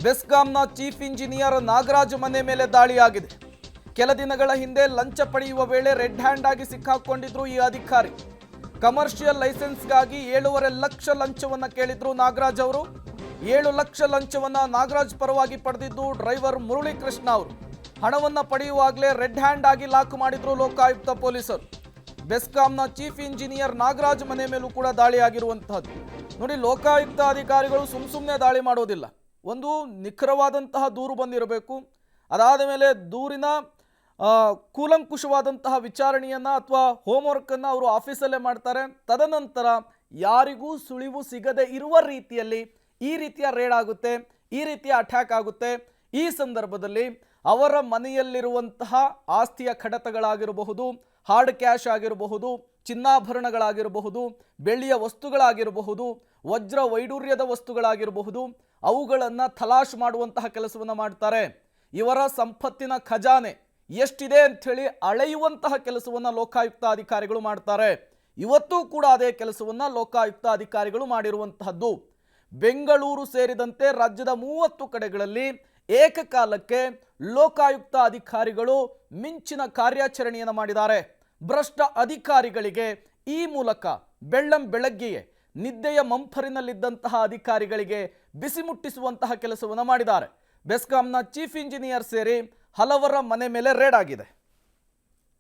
ಬೆಸ್ಕಾಂನ chief engineer Nagaraj ಮನೆ ಮೇಲೆ ದಾಳಿಯಾಗಿದೆ. ಕೆಲ ದಿನಗಳ ಹಿಂದೆ ಲಂಚ ಪಡೆಯುವ ವೇಳೆ ರೆಡ್ ಹ್ಯಾಂಡ್ ಆಗಿ ಸಿಕ್ಕಾಕೊಂಡಿದ್ರು ಈ ಅಧಿಕಾರಿ. ಕಮರ್ಷಿಯಲ್ ಲೈಸೆನ್ಸ್ಗಾಗಿ 7.5 ಲಕ್ಷ ಲಂಚವನ್ನ ಕೇಳಿದ್ರು ನಾಗರಾಜ್ ಅವರು. 7 ಲಕ್ಷ ಲಂಚವನ್ನ ನಾಗರಾಜ್ ಪರವಾಗಿ ಪಡೆದಿದ್ದು ಡ್ರೈವರ್ ಮುರಳೀಕೃಷ್ಣ ಅವರು. ಹಣವನ್ನ ಪಡೆಯುವಾಗಲೇ ರೆಡ್ ಹ್ಯಾಂಡ್ ಆಗಿ ಲಾಕ್ ಮಾಡಿದ್ರು ಲೋಕಾಯುಕ್ತ ಪೊಲೀಸರು. ಬೆಸ್ಕಾಂನ ಚೀಫ್ ಇಂಜಿನಿಯರ್ ನಾಗರಾಜ್ ಮನೆ ಮೇಲೂ ಕೂಡ ದಾಳಿಯಾಗಿರುವಂತಹದ್ದು. ನೋಡಿ, ಲೋಕಾಯುಕ್ತ ಅಧಿಕಾರಿಗಳು ಸುಮ್ಮನೆ ದಾಳಿ ಮಾಡೋದಿಲ್ಲ. ಒಂದು ನಿಖರವಾದಂತಹ ದೂರು ಬಂದಿರಬೇಕು. ಅದಾದ ಮೇಲೆ ದೂರಿನ ಕೂಲಂಕುಷವಾದಂತಹ ವಿಚಾರಣೆಯನ್ನು ಅಥವಾ ಹೋಮ್ವರ್ಕನ್ನು ಅವರು ಆಫೀಸಲ್ಲೇ ಮಾಡ್ತಾರೆ. ತದನಂತರ ಯಾರಿಗೂ ಸುಳಿವು ಸಿಗದೆ ಇರುವ ರೀತಿಯಲ್ಲಿ ಈ ರೀತಿಯ ರೇಡ್ ಆಗುತ್ತೆ, ಈ ರೀತಿಯ ಅಟ್ಯಾಕ್ ಆಗುತ್ತೆ. ಈ ಸಂದರ್ಭದಲ್ಲಿ ಅವರ ಮನೆಯಲ್ಲಿರುವಂತಹ ಆಸ್ತಿಯ ಕಡತಗಳಾಗಿರಬಹುದು, ಹಾರ್ಡ್ ಕ್ಯಾಶ್ ಆಗಿರಬಹುದು, ಚಿನ್ನಾಭರಣಗಳಾಗಿರಬಹುದು, ಬೆಳ್ಳಿಯ ವಸ್ತುಗಳಾಗಿರಬಹುದು, ವಜ್ರ ವೈಡೂರ್ಯದ ವಸ್ತುಗಳಾಗಿರಬಹುದು, ಅವುಗಳನ್ನು ತಲಾಶ್ ಮಾಡುವಂತಹ ಕೆಲಸವನ್ನು ಮಾಡ್ತಾರೆ. ಇವರ ಸಂಪತ್ತಿನ ಖಜಾನೆ ಎಷ್ಟಿದೆ ಅಂಥೇಳಿ ಅಳೆಯುವಂತಹ ಕೆಲಸವನ್ನು ಲೋಕಾಯುಕ್ತ ಅಧಿಕಾರಿಗಳು ಮಾಡ್ತಾರೆ. ಇವತ್ತೂ ಕೂಡ ಅದೇ ಕೆಲಸವನ್ನು ಲೋಕಾಯುಕ್ತ ಅಧಿಕಾರಿಗಳು ಮಾಡಿರುವಂತಹದ್ದು. ಬೆಂಗಳೂರು ಸೇರಿದಂತೆ ರಾಜ್ಯದ 30 ಕಡೆಗಳಲ್ಲಿ ಏಕಕಾಲಕ್ಕೆ ಲೋಕಾಯುಕ್ತ ಅಧಿಕಾರಿಗಳು ಮಿಂಚಿನ ಕಾರ್ಯಾಚರಣೆಯನ್ನು ಮಾಡಿದ್ದಾರೆ. ಭ್ರಷ್ಟ ಅಧಿಕಾರಿಗಳಿಗೆ ಈ ಮೂಲಕ ಬೆಳ್ಳಂಬೆಳಗ್ಗೆಯೇ ನಿದ್ದೆಯ ಮಂಪರಿನಲ್ಲಿದ್ದಂತಹ ಅಧಿಕಾರಿಗಳಿಗೆ ಬಿಸಿ ಮುಟ್ಟಿಸುವಂತಹ ಕೆಲಸವನ್ನು ಮಾಡಿದ್ದಾರೆ. ಬೆಸ್ಕಾಂನ ಚೀಫ್ ಇಂಜಿನಿಯರ್ ಸೇರಿ ಹಲವರ ಮನೆ ಮೇಲೆ ರೇಡ್ ಆಗಿದೆ.